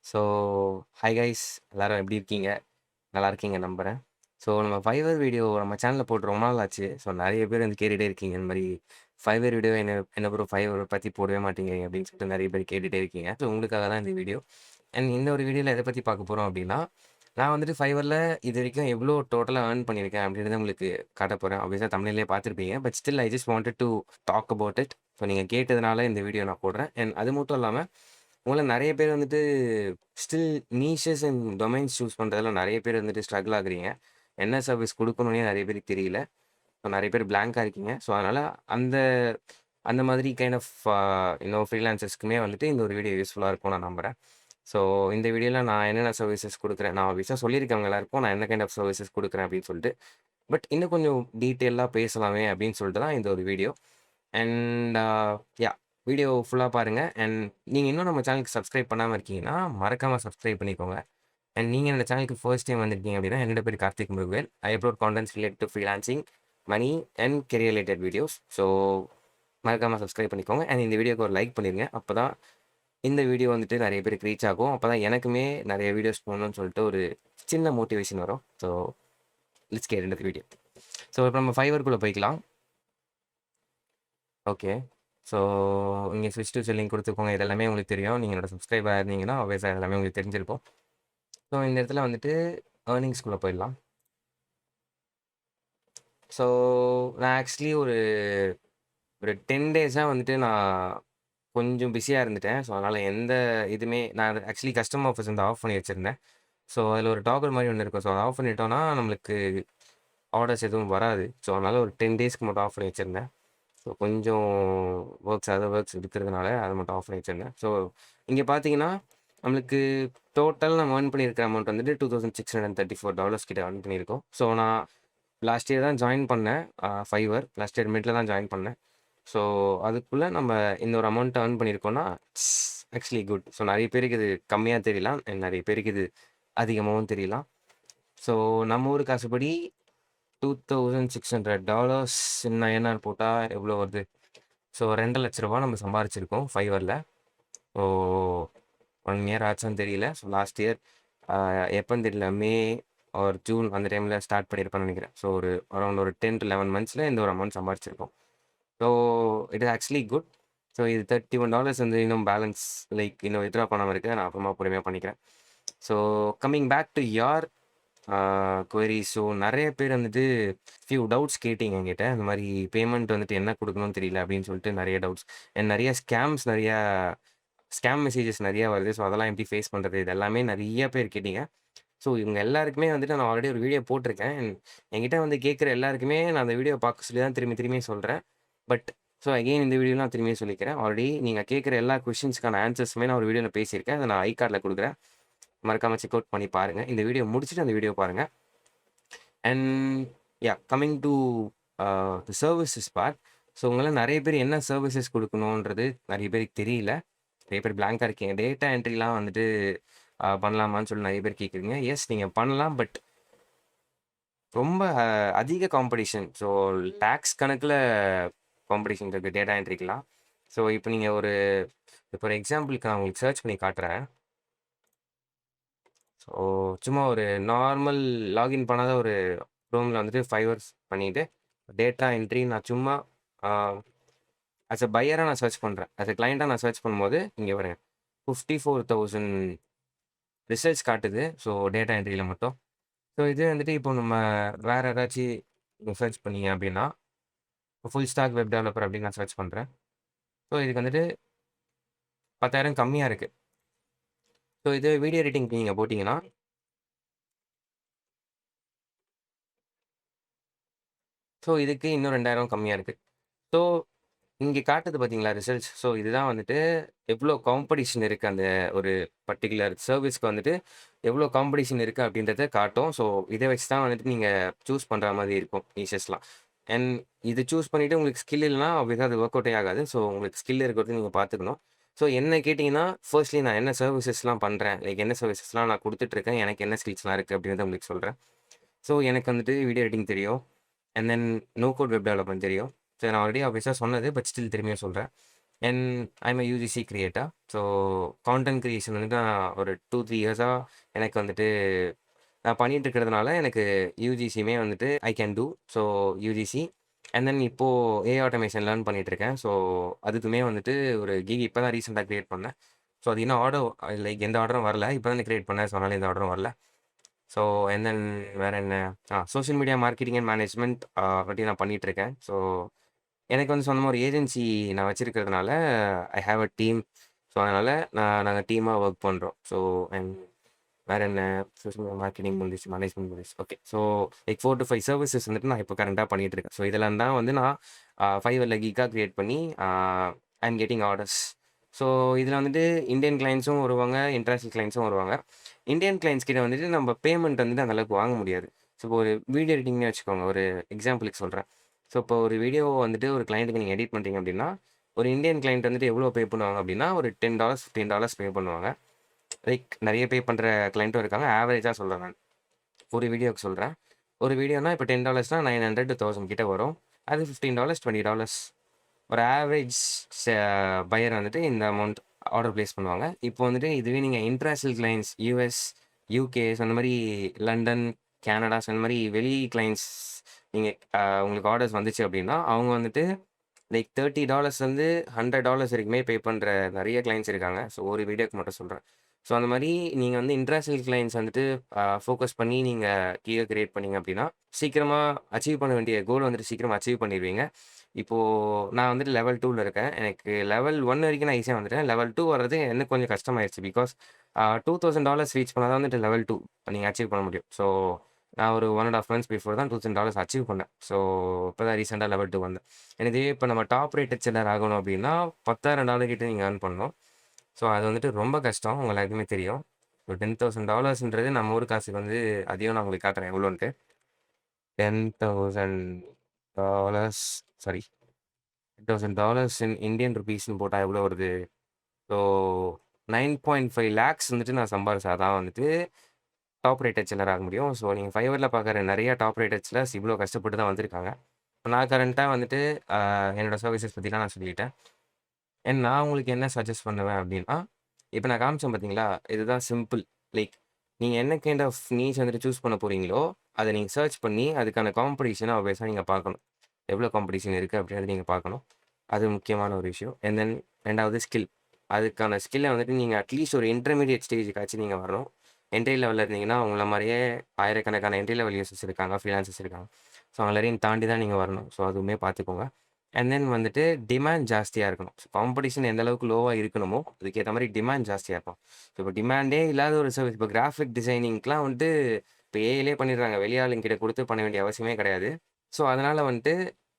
So, hi guys எல்லாரும் எப்படி இருக்கீங்க? நல்லா இருக்கீங்க நம்புறேன். ஸோ, நம்ம ஃபைவர் வீடியோ நம்ம சேனல்ல போட்டு ரொம்ப நாள் ஆச்சு. ஸோ, நெறைய பேர் வந்து கேட்டுட்டே இருக்கீங்க. இந்த மாரி ஃபைவர் வீடியோ என்ன என்ன ப்ரோ ஃபைவர் பத்தி போடவே மாட்டேங்கிறீங்க அப்படின்னு சொல்லிட்டு நெறைய பேர் கேட்டுட்டே இருக்கீங்க. ஸோ, உங்களுக்காக தான் இந்த வீடியோ. அண்ட் இந்த ஒரு வீடியோல எத பத்தி பார்க்க போறோம் அப்படின்னா, நான் வந்துட்டு ஃபைவர்ல இதுவரைக்கும் எவ்வளோ டோட்டலா ஏர்ன் பண்ணியிருக்கேன் அப்படின்றத உங்களுக்கு காட்டப் போறேன். ஆப்வியஸா தம்ப்நெயில்லயே பார்த்திருப்பீங்க. But still I just wanted to talk about it. So, நீங்க கேட்டதுனால இந்த வீடியோ நான் போடுறேன். அண்ட் அது மட்டும் இல்லாம உங்கள நெறைய பேர் வந்துட்டு ஸ்டில் நீஷஸ் அண்ட் டொமைன்ஸ் சூஸ் பண்றதுல நெறைய பேர் வந்துட்டு ஸ்ட்ரகிள் ஆகுறீங்க. என்ன சர்விஸ் குடுக்கணும்னே நெறைய பேருக்கு தெரியல. ஸோ நெறைய பேர் பிளாங்க்கா இருக்கீங்க. ஸோ அதனால அந்த அந்த மாதிரி கைண்ட் ஆஃப் ஃப்ரீலான்சர்ஸ்க்குமே வந்துட்டு இந்த ஒரு வீடியோ யூஸ்ஃபுல்லா இருக்கும்னு நான் நம்புறேன். ஸோ இந்த வீடியோல நான் என்னென்ன சர்விசஸ் குடுக்குறேன், நான் ஆப்வியஸா சொல்லியிருக்கேன் உங்க எல்லாருக்கும் நான் என்ன கைண்ட் ஆஃப் சர்விசஸ் குடுக்குறேன் அப்படின்னு சொல்லிட்டு. பட் இன்னும் கொஞ்சம் டீட்டெயிலா பேசலாமே அப்படின்னு சொல்லிட்டு தான் இந்த ஒரு வீடியோ. And yeah! வீடியோ ஃபுல்லா பாருங்க. அண்ட் நீங்க இன்னும் நம்ம சேனலுக்கு சப்ஸ்கிரைப் பண்ணாம இருக்கீங்கன்னா, மறக்காம சப்ஸ்கிரைப் பண்ணிக்கோங்க. அண்ட் நீங்க என்னோட சேனலுக்கு ஃபர்ஸ்ட் டைம் வந்திருக்கீங்க அப்படின்னா, என்னோட பேரு Karthik Murugavel. I upload contents related to freelancing, money and career related videos. So மறக்காம சப்ஸ்கிரைப் பண்ணிக்கோங்க. அண்ட் இந்த வீடியோக்கு ஒரு லைக் பண்ணிருங்க. அப்பதான் இந்த வீடியோ வந்துட்டு நெறைய பேருக்கு ரீச் ஆகும். அப்பதான் எனக்குமே நெறைய வீடியோஸ் போடணும்னு சொல்லிட்டு ஒரு சின்ன மோட்டிவேஷன் வரும். So let's get into the video. So இப்ப நம்ம ஃபைவர்க்குள்ள போய்க்கலாம். ஓகே. ஸோ இங்க ஸ்விட்ச் டூ செல்லிங் குடுத்துக்கோங்க. இது எல்லாமே உங்களுக்கு தெரியும். நீங்க என்னோட சப்ஸ்கிரைபரா இருந்தீங்கன்னா, ஆப்வியஸா இது எல்லாமே உங்களுக்கு தெரிஞ்சிருக்கும். ஸோ இந்த இடத்துல வந்துட்டு ஏர்னிங்ஸ்குள்ள போயிடலாம். ஸோ நான் ஆக்சுவலி ஒரு ஒரு 10 டேஸா வந்துட்டு நான் கொஞ்சம் பிஸியா இருந்துட்டேன். ஸோ அதனால எந்த இதுவுமே நான் ஆக்சுவலி கஸ்டம் ஆஃபர்ஸ் வந்து ஆஃப் பண்ணி வச்சிருந்தேன். ஸோ அதில ஒரு டாகல் மாரி ஒண்ணு இருக்கும். ஸோ அத ஆஃப் பண்ணிட்டோம்னா, நம்மளுக்கு ஆர்டர்ஸ் எதுவும் வராது. ஸோ அதனால ஒரு 10 டேஸ்க்கு மட்டும் ஆஃப் பண்ணி வச்சிருந்தேன். ஸோ கொஞ்சம் அதர் ஒர்க்ஸ் இருக்கிறதுனால அத மட்டும் ஆஃப் பண்ணி வச்சிருந்தேன். ஸோ இங்க பார்த்தீங்கன்னா, நம்மளுக்கு டோட்டல் நம்ம ஏர்ன் பண்ணியிருக்கிற அமௌண்ட் வந்துட்டு $2,634 கிட்ட ஏர்ன் பண்ணியிருக்கோம். ஸோ நான் லாஸ்ட் இயர் தான் ஜாயின் பண்ணேன். ஃபைவர் லாஸ்ட் இயர் மிட்ல தான் ஜாயின் பண்ணேன். ஸோ அதுக்குள்ள நம்ம இந்த ஒரு அமௌண்ட் ஏர்ன் பண்ணியிருக்கோம்னா, இட்ஸ் ஆக்சுவலி குட். ஸோ நெறைய பேருக்கு இது கம்மியா தெரியலாம். அண்ட் நெறைய பேருக்கு இது அதிகமாவும் தெரியலாம். ஸோ நம்ம ஊர் காசுபடி $2,600 இன் ஐஎன்ஆர் போட்டா எவ்வளோ வருது? ஸோ ரூ. 2,00,000 நம்ம சம்பாரிச்சிருக்கோம் ஃபைவர்ல. ஸோ 1 இயர் ஆச்சான்னு தெரியல. ஸோ லாஸ்ட் இயர் எப்பன்னு தெரியல. மே ஆர் ஜூன் அந்த டைம்ல ஸ்டார்ட் பண்ணியிருப்பேன்னு நெனைக்கிறேன். ஸோ ஒரு அரவுண்ட் ஒரு 10 டூ 11 மந்த்ஸ்ல இந்த ஒரு அமௌண்ட் சம்பாரிச்சிருக்கோம். So it is actually good. So இது $31 வந்து இன்னும் பேலன்ஸ் லைக் இன்னும் வித்ட்ரா பண்ணாம இருக்கு. நான் அப்புறமா பொறுமையா பண்ணிக்கிறேன். So coming back to your query. So நெறைய பேர் வந்துட்டு ஃபியூ டவுட்ஸ் கேட்டீங்க என்கிட்ட. இந்த மாரி பேமெண்ட் வந்துட்டு என்ன குடுக்கணும்னு தெரியல அப்படின்னு சொல்லிட்டு நெறைய டவுட்ஸ். அண்ட் நெறைய ஸ்கேம் மெசேஜஸ் நெறைய வருது. ஸோ அதெல்லாம் எப்படி ஃபேஸ் பண்றது? இது எல்லாமே நெறைய பேர் கேட்டீங்க. ஸோ இவங்க எல்லாருக்குமே வந்துட்டு நான் ஆல்ரெடி ஒரு வீடியோ போட்டிருக்கேன். என்கிட்ட வந்து கேட்கிற எல்லாருக்குமே நான் அந்த வீடியோ பார்க்க சொல்லி தான் திரும்பி திரும்பி சொல்றேன். பட் ஸோ அகைன் இந்த வீடியோல நான் திரும்பியும் சொல்லிக்கிறேன். ஆல்ரெடி நீங்க கேட்கிற எல்லா கொஸ்டின்ஸ்க்கான ஆன்சர்ஸுமே நான் ஒரு வீடியோல பேசியிருக்கேன். அத நான் ஐ கார்ட்ல குடுக்குறேன். மறக்காம செக் அவுட் பண்ணி பாருங்க. இந்த வீடியோ முடிச்சுட்டு அந்த வீடியோ பாருங்க. And coming to the services part. So உங்கள நெறைய பேர் என்ன சர்வீசஸ் குடுக்கணுன்றது நெறைய பேருக்கு தெரியல. நெறைய பேர் பிளாங்க்கா இருக்கீங்க. டேட்டா என்ட்ரிலாம் வந்துட்டு பண்ணலாமான்னு சொல்லி நெறைய பேர் கேட்குறீங்க. எஸ் நீங்க பண்ணலாம். பட் ரொம்ப அதிக காம்படிஷன். ஸோ லேக்ஸ் கணக்குல காம்படிஷன் இருக்கு டேட்டா என்ட்ரிக்குலாம். ஸோ இப்ப நீங்க இப்போ ஒரு எக்ஸாம்பிளுக்கு நான் உங்களுக்கு சர்ச் பண்ணி காட்டுறேன். ஸோ சும்மா ஒரு நார்மல் லாகின் பண்ணாத ஒரு குரோம்ல வந்துட்டு ஃபைவர்ஸ் பண்ணிட்டு, டேட்டா என்ட்ரி நான் சும்மா ஆ ஆஸ் அ பையரா நான் சர்ச் பண்றேன். ஆஸ் அ கிளையன்ட்டா நான் சர்ச் பண்ணும்போது, இங்க பாருங்க 54,000 ரிசல்ட்ஸ் காட்டுது. ஸோ டேட்டா என்ட்ரில மட்டும். ஸோ இதே வந்துட்டு இப்போ நம்ம வேற ஏதாச்சு சர்ச் பண்ணீங்க அப்படின்னா, ஃபுல் ஸ்டாக் வெப் டெவலப்பர் அப்படின்னு நான் சர்ச் பண்றேன். ஸோ இதுக்கு வந்துட்டு 10,000 கம்மியா இருக்கு. ஸோ இது வீடியோ எடிட்டிங்க்கு நீங்க போட்டீங்கன்னா, ஸோ இதுக்கு இன்னும் 2,000 கம்மியா இருக்கு. ஸோ இங்க காட்டுது பார்த்தீங்களா ரிசல்ட்ஸ். ஸோ இதுதான் வந்துட்டு எவ்ளோ காம்படிஷன் இருக்கு. அந்த ஒரு பர்ட்டிகுலர் சர்விஸ்க்கு வந்துட்டு எவ்ளோ காம்படிஷன் இருக்கு அப்படின்றத காட்டும். ஸோ இத வச்சு தான் வந்துட்டு நீங்க சூஸ் பண்ற மாரி இருக்கும் நிஷஸ்லாம். அண்ட் இது சூஸ் பண்ணிட்டு உங்களுக்கு ஸ்கில் இல்லன்னா ஆப்வியஸா அது வொர்க் அவுட்டே ஆகாது. ஸோ உங்களுக்கு ஸ்கில் இருக்கிறத நீங்க பார்த்துக்கணும். ஸோ என்ன கேட்டீங்கன்னா, ஃபர்ஸ்ட்லி நான் என்ன சர்விசஸ்லாம் பண்றேன், லைக் என்ன சர்விசஸ்லாம் நான் குடுத்துட்டுருக்கேன், எனக்கு என்ன ஸ்கில்ஸ்லாம் இருக்கு அப்படின்றத உங்களுக்கு சொல்றேன். ஸோ எனக்கு வந்துட்டு வீடியோ எடிட்டிங் தெரியும். And then no code web development தெரியும். ஸோ நான் ஆல்ரெடி ஆப்வியஸா சொன்னது. பட் ஸ்டில் திரும்பியும் சொல்றேன். And I am a UGC creator. So content creation வந்துட்டு நான் ஒரு 2, 3 இயர்ஸா எனக்கு வந்துட்டு நான் பண்ணிட்டு இருக்கிறதுனால எனக்கு யுஜிசியுமே வந்துட்டு I can do. So UGC and then இப்போ ஏஐ ஆட்டோமேஷன் லேர்ன் பண்ணிட்டு இருக்கேன். ஸோ அதுக்குமே வந்துட்டு ஒரு கிக் இப்போ தான் ரீசெண்டாக கிரியேட் பண்ணேன். ஸோ அது இன்னும் லைக் எந்த ஆர்டரும் வரல. இப்போ தான் கிரியேட் பண்ணேன். ஸோ அதனால எந்த ஆர்டரும் வரல. ஸோ அண்ட் தென் வேற என்ன? Social media marketing and management பத்தி நான் பண்ணிட்டு இருக்கேன். ஸோ எனக்கு வந்து சொந்தமா ஒரு ஏஜென்சி நான் வச்சிருக்கிறதுனால I have a team. So அதனால நாங்க டீமா ஒர்க் பண்றோம். ஸோ அண்ட் வேற என்ன? சோஷியல் மீடியா மார்க்கெட்டிங் முடிஞ்சிச்சு, மேனேஜ்மெண்ட் முடிஞ்சிச்சு. Okay. So like 4 to 5 services வந்துட்டு நான் இப்போ கரண்ட்டா பண்ணிட்டு இருக்கேன். ஸோ இதெல்லாம் தான் வந்து நான் Fiverrல கிக்கா கிரியேட் பண்ணி ஐ அம் கெட்டிங் ஆர்டர்ஸ். ஸோ இதில வந்துட்டு இந்தியன் கிளையண்ட்ஸும் வருவாங்க, இன்டர்நேஷனல் கிளையண்ட்ஸும் வருவாங்க. இந்தியன் கிளையண்ட்ஸ் கிட்ட வந்துட்டு நம்ம பேமெண்ட் வந்துட்டு அந்த அளவுக்கு வாங்க முடியாது. ஸோ இப்போ ஒரு வீடியோ எடிட்டிங்னே வச்சுக்கோங்க. ஒரு எக்ஸாம்பிளுக்கு சொல்றேன். ஸோ இப்போ ஒரு வீடியோ வந்துட்டு ஒரு கிளையண்ட்டுக்கு நீங்க எடிட் பண்றீங்க அப்படின்னா, ஒரு இந்தியன் கிளையண்ட் வந்துட்டு எவ்வளோ பே பண்ணுவாங்க அப்படின்னா, ஒரு $10, $15 பே பண்ணுவாங்க. லைக் நெறைய பே பண்ற கிளையண்ட்டும் இருக்காங்க. ஆவரேஜா சொல்றேன் நான். ஒரு வீடியோக்கு சொல்றேன். ஒரு வீடியோனா இப்போ $10னா 900 to 1000 கிட்ட வரும். அது $15, $20 ஒரு ஆவரேஜ் ச பையர் வந்துட்டு இந்த அமௌண்ட் ஆர்டர் பிளேஸ் பண்ணுவாங்க. இப்போ வந்துட்டு இதுவே நீங்க இன்டர்நேஷனல் கிளையண்ட்ஸ் யுஎஸ், யுகேஸ் அந்த மாரி லண்டன், கனடாஸ் அந்த மாரி வெளி கிளையண்ட்ஸ் நீங்க உங்களுக்கு ஆர்டர்ஸ் வந்துச்சு அப்படின்னா, அவங்க வந்துட்டு லைக் $30 வந்து $100 வரைக்குமே பே பண்ற நெறைய கிளையண்ட்ஸ் இருக்காங்க. ஸோ ஒரு வீடியோக்கு மட்டும் சொல்றேன். ஸோ அந்த மாரி நீங்க வந்து இன்டர்நேஷனல் கிளையண்ட்ஸ் வந்துட்டு ஃபோக்கஸ் பண்ணி நீங்க கீய கிரியேட் பண்ணீங்க அப்படின்னா, சீக்கிரமா அச்சீவ் பண்ண வேண்டிய கோல் வந்துட்டு சீக்கிரமா அச்சீவ் பண்ணிருவீங்க. இப்போ நான் வந்துட்டு லெவல் 2ல இருக்கேன். எனக்கு லெவல் 1 வரைக்கும் நான் ஈஸியா வந்துட்டேன். லெவல் 2 வர்றது எனக்கு கொஞ்சம் கஷ்டமாயிருச்சு. பிகாஸ் $2000 ரீச் பண்ணா தான் வந்துட்டு லெவல் 2 நீங்க அச்சீவ் பண்ண முடியும். ஸோ நான் ஒரு 1 1/2 மந்த்ஸ் பிஃபோர் தான் $2000 அச்சீவ் பண்ணேன். ஸோ இப்ப தான் ரீசென்ட்டா லெவல் 2 வந்தேன். இதுவே இப்ப நம்ம டாப் ரேட்டட் செல்லர் ஆகணும் அப்படின்னா, $10,000 கிட்ட நீங்க ஏர்ன் பண்ணணும். ஸோ அது வந்துட்டு ரொம்ப கஷ்டம். உங்க எல்லாருக்குமே தெரியும். ஒரு $10,000ன்றது நம்ம ஊர் காசுக்கு வந்து அதையும் நான் உங்களுக்கு காட்டுறேன் எவ்வளோன்ட்டு. $10,000 சாரி $10,000 இன் இந்தியன் ரூபீஸ்ன்னு போட்டா எவ்வளோ வருது? ஸோ 9.5 லேக்ஸ் வந்துட்டு நான் சம்பாரிச்சா தான் வந்துட்டு டாப் ரேட்டட் செல்லர் ஆக முடியும். ஸோ நீங்க Fiverrல பார்க்குற நெறைய டாப் ரேட்டட் செல்லர்ஸ் இவ்வளோ கஷ்டப்பட்டு தான் வந்திருக்காங்க. நான் கரண்ட்டா வந்துட்டு என்னோட சர்வீசஸ் பத்திலாம் நான் சொல்லிட்டேன். அண்ட் நான் உங்களுக்கு என்ன சஜெஸ்ட் பண்ணுவேன் அப்படின்னா, இப்ப நான் காமிச்சேன் பார்த்தீங்களா? இதுதான் சிம்பிள். லைக் நீங்க என்ன கைண்ட் ஆஃப் நீச் வந்துட்டு சூஸ் பண்ண போறீங்களோ, அத நீங்க சர்ச் பண்ணி அதுக்கான காம்படிஷன ஆப்வியஸா நீங்க பார்க்கணும். எவ்வளோ காம்படிஷன் இருக்கு அப்படின்றத நீங்க பார்க்கணும். அது முக்கியமான ஒரு விஷயம். அண்ட் தென் 2வது ஸ்கில். அதுக்கான ஸ்கில்ல வந்துட்டு நீங்க அட்லீஸ்ட் ஒரு இன்டர்மீடியேட் ஸ்டேஜுக்காச்சும் நீங்க வரணும். என்ட்ரி லெவல்ல இருந்தீங்கன்னா, உங்கள மாரியே ஆயிரக்கணக்கான என்ட்ரி லெவல் யூசர்ஸ் இருக்காங்க, ஃப்ரீலான்சர்ஸ் இருக்காங்க. ஸோ அவங்க எல்லாரையும் தாண்டி தான் நீங்க வரணும். ஸோ அதுவுமே பார்த்துக்கோங்க. அண்ட் தென் வந்துட்டு டிமாண்ட் ஜாஸ்தியா இருக்கணும். ஸோ காம்படிஷன் எந்த அளவுக்கு லோவா இருக்கணுமோ, அதுக்கேத்த மாரி டிமாண்ட் ஜாஸ்தியா இருக்கும். ஸோ இப்போ டிமாண்டே இல்லாத ஒரு சர்வீஸ் இப்போ கிராஃபிக் டிசைனிங்க்குலாம் வந்துட்டு இப்போ ஏஐலயே பண்ணிடுறாங்க. வெளி ஆளுங்கிட்ட குடுத்து பண்ண வேண்டிய அவசியமே கிடையாது. ஸோ அதனால வந்துட்டு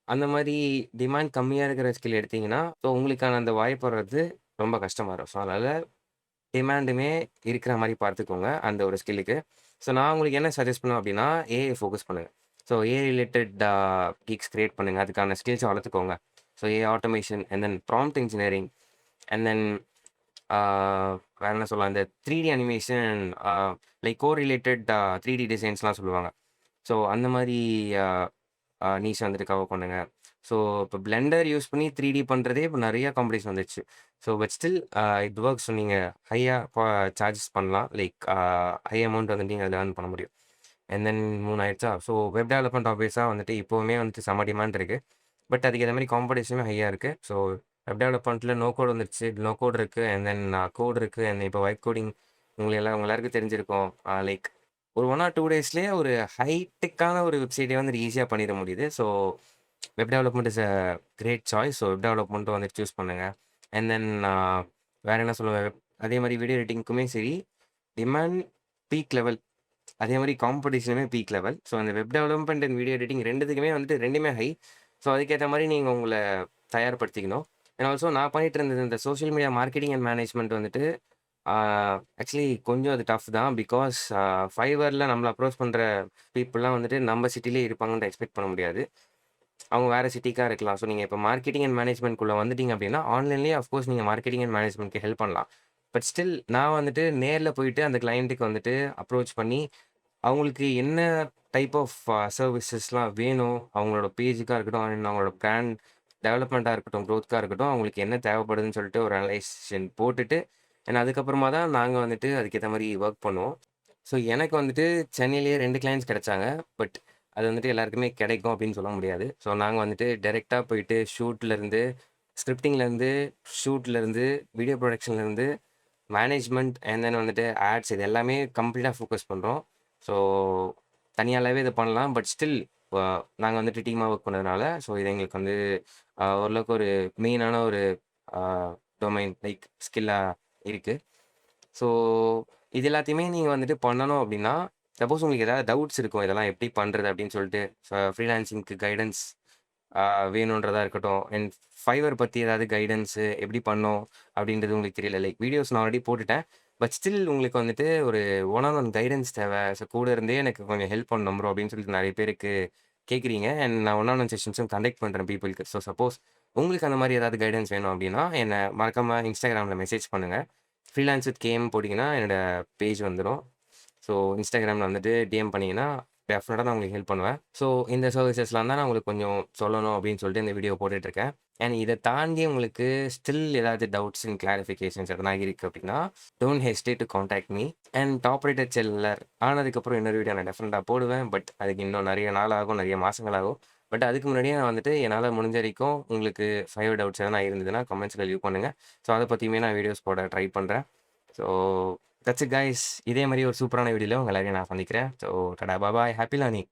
அந்த மாரி டிமாண்ட் கம்மியா இருக்கிற ஸ்கில் எடுத்தீங்கன்னா, ஸோ உங்களுக்கான அந்த வாய்ப்பு வர்றது ரொம்ப கஷ்டமா இருக்கும். ஸோ அதனால டிமாண்டுமே இருக்கிற மாரி பார்த்துக்கோங்க, அந்த ஒரு ஸ்கில்லுக்கு. ஸோ நான் உங்களுக்கு என்ன சஜெஸ்ட் பண்ணுவேன் அப்டின்னா, ஏஐ ஃபோக்கஸ் பண்ணுங்க. So AI related gigs create பண்ணுங்க. அதுக்கான ஸ்கில்ஸ வளர்த்துக்கோங்க. So AI automation and then prompt engineering and then ஆ வேற என்ன சொல்லலாம்? இந்த 3டி அனிமேஷன் லைக் கோரிலேட்டட் 3டி டிசைன்ஸ்லாம் சொல்லுவாங்க. ஸோ அந்த மாரி அ அ நீஷ வந்துட்டு கவர் பண்ணுங்க. ஸோ இப்போ பிளெண்டர் யூஸ் பண்ணி 3டி பண்றதே இப்ப நெறைய காம்படிஷன் வந்துருச்சு. So but still it works. So நீங்க ஹையா சார்ஜஸ் பண்ணலாம். லைக் ஹை அமௌண்ட் வந்துட்டு நீங்க அதில ஏர்ன் பண்ண முடியும். அண்ட் தென் 3 ஆயிடுச்சா? ஸோ வெப் டெவலப்மெண்ட் ஆப்வியஸா வந்துட்டு இப்பவுமே வந்துட்டு செம்ம டிமாண்ட் இருக்கு. பட் அதுக்கு ஏத்த மாரி காம்படிஷனும் ஹையா இருக்கு. ஸோ வெப் டெவலப்மெண்ட்ல நோ கோட் வந்துருச்சு. நோ கோட் இருக்கு. அண்ட் தென் கோட் இருக்கு. அண்ட் இப்போ வைப் கோடிங் உங்க எல்லாருக்கும் தெரிஞ்சிருக்கும். லைக் ஒரு 1 ஆர் 2 டேஸ்லயே ஒரு ஹைடெக்கான ஒரு வெப்சைட்டே வந்துட்டு ஈஸியா பண்ணிற முடியுது. So web development is a great choice. So web டெவலப்மெண்ட்டும் வந்துட்டு சூஸ் பண்ணுங்க. அண்ட் தென் வேற என்ன சொல்லுவேன்? அதே மாரி வீடியோ எடிட்டிங்க்குமே சரி, டிமாண்ட் பீக் லெவல். அதே மாரி காம்படிஷனுமே பீக் லெவல். ஸோ அந்த web development and video editing 2த்துக்குமே வந்துட்டு 2மே ஹை. ஸோ அதுக்கேத்த மாரி நீங்க உங்கள தயார்படுத்திக்கணும். அண்ட் ஆல்சோ நான் பண்ணிட்டு இருந்தது இந்த social media marketing and management வந்துட்டு ஆ ஆக்சுவலி கொஞ்சம் அது டஃப் தான். பிகாஸ் Fiverrல நம்மள அப்ரோச் பண்ற பீப்பிள்லாம் வந்துட்டு நம்ம சிட்டிலயே இருப்பாங்கன்னு எக்ஸ்பெக்ட் பண்ண முடியாது. அவங்க வேற சிட்டிக்கா இருக்கலாம். ஸோ நீங்க இப்ப மார்க்கெட்டிங் அண்ட் மேனேஜ்மென்ட்குள்ள வந்துட்டீங்க அப்டின்னா, ஆன்லைன்லயே அஃப்கோர்ஸ் நீங்க மார்க்கெட்டிங் அண்ட் மேனேஜ்மென்ட்க்கு ஹெல்ப் பண்ணலாம். பட் ஸ்டில் நான் வந்துட்டு நேர்ல போயிட்டு அந்த கிளையன்ட்டுக்கு வந்துட்டு அப்ரோச் பண்ணி, அவங்களுக்கு என்ன டைப் ஆஃப் சர்விசஸ்லாம் வேணும், அவங்களோட பேஜுக்கா இருக்கட்டும், அண்ட் அவங்களோட பிராண்ட் டெவலப்மெண்ட்டா இருக்கட்டும், குரோத்க்கா இருக்கட்டும், அவங்களுக்கு என்ன தேவைப்படுதுன்னு சொல்லிட்டு ஒரு அனலைசேஷன் போட்டுட்டு, ஏன்னா அதுக்கப்புறமா தான் நாங்க வந்துட்டு அதுக்கேத்த மாரி வொர்க் பண்ணுவோம். ஸோ எனக்கு வந்துட்டு சென்னையிலேயே 2 கிளையண்ட்ஸ் கிடைச்சாங்க. பட் அது வந்துட்டு எல்லாருக்குமே கிடைக்கும் அப்படின்னு சொல்ல முடியாது. ஸோ நாங்க வந்துட்டு டைரக்ட்டா போயிட்டு ஷூட்லேருந்து, ஸ்கிரிப்டிங்லேருந்து, ஷூட்லேருந்து, வீடியோ ப்ரொடக்ஷன்லேருந்து, மேனேஜ்மெண்ட் அண்ட் தென் வந்துட்டு ஆட்ஸ் இது எல்லாமே கம்ப்ளீட்டா ஃபோக்கஸ் பண்றோம். ஸோ தனியாளாவே இத பண்ணலாம். பட் ஸ்டில் அ நாங்க வந்துட்டு டீமா ஒர்க் பண்ணதுனால, ஸோ இது எங்களுக்கு வந்து ஓரளவுக்கு ஒரு மெயினான ஒரு அ டொமைன் லைக் ஸ்கில்லா இருக்கு. ஸோ இது எல்லாத்தையுமே நீங்க வந்துட்டு பண்ணணும் அப்டின்னா, சப்போஸ் உங்களுக்கு ஏதாவது டவுட்ஸ் இருக்கும். இதெல்லாம் எப்படி பண்றது அப்படின்னு சொல்லிட்டு ஃப்ரீலான்சிங்க்கு கைடன்ஸ் ஆ வேணுன்றதா இருக்கட்டும். அண்ட் Fiverr பத்தி ஏதாவது கைடன்ஸு எப்படி பண்ணணும் அப்படின்றது உங்களுக்கு தெரியல. லைக் வீடியோஸ் நான் ஆல்ரெடி போட்டுட்டேன். பட் ஸ்டில் உங்களுக்கு வந்துட்டு ஒரு ஒன் ஆன் ஒன் கைடன்ஸ் தேவை. ஸோ கூட இருந்தே எனக்கு கொஞ்சம் ஹெல்ப் பண்ணணும் ப்ரோ அப்படின்னு சொல்லிட்டு நெறைய பேருக்கு கேட்குறீங்க. அண்ட் நான் ஒன் ஆன் ஒன் செஷன்ஸும் கண்டக்ட் பண்றேன் பீப்பிள்க்கு. ஸோ சப்போஸ் உங்களுக்கு அந்த மாரி ஏதாவது கைடன்ஸ் வேணும் அப்படின்னா, என்ன மறக்காம Instagramல மெசேஜ் பண்ணுங்க. ஃப்ரீலான்ஸ் வித் கேஎம் போட்டீங்கன்னா என்னோட பேஜ் வந்துரும். ஸோ Instagramல வந்துட்டு டிஎம் பண்ணீங்கன்னா, டெஃபினட்டா நான் உங்களுக்கு ஹெல்ப் பண்ணுவேன். ஸோ இந்த சர்வீசஸ்லாம் தான் நான் உங்களுக்கு கொஞ்சம் சொல்லணும் அப்படின்னு சொல்லிட்டு இந்த வீடியோ போட்டுட்ருக்கேன். அண்ட் இத தாண்டி உங்களுக்கு ஸ்டில் ஏதாவது டவுட்ஸ் அண்ட் கிளாரிஃபிகேஷன்ஸ் எதனா இருக்கு அப்படின்னா, don't hesitate to contact me. And top rated seller ஆனதுக்கப்புறம் இன்னொரு வீடியோ நான் டெஃபினட்டா போடுவேன். பட் அதுக்கு இன்னும் நெறைய நாள் ஆகும், நெறைய மாசங்கள் ஆகும். பட் அதுக்கு முன்னாடியே நான் வந்துட்டு என்னால முடிஞ்ச வரைக்கும் உங்களுக்கு ஃபைவ் டவுட்ஸ் எதனா இருந்ததுன்னா கமெண்ட்ஸ்ல லீவ் பண்ணுங்க. ஸோ அத பத்தியுமே நான் வீடியோஸ் போட ட்ரை பண்றேன். So that's it guys. இதே மாரி ஒரு சூப்பரான வீடியோல உங்க எல்லாரையும் நான் சந்திக்கிறேன். So tata bye bye. Happy learning.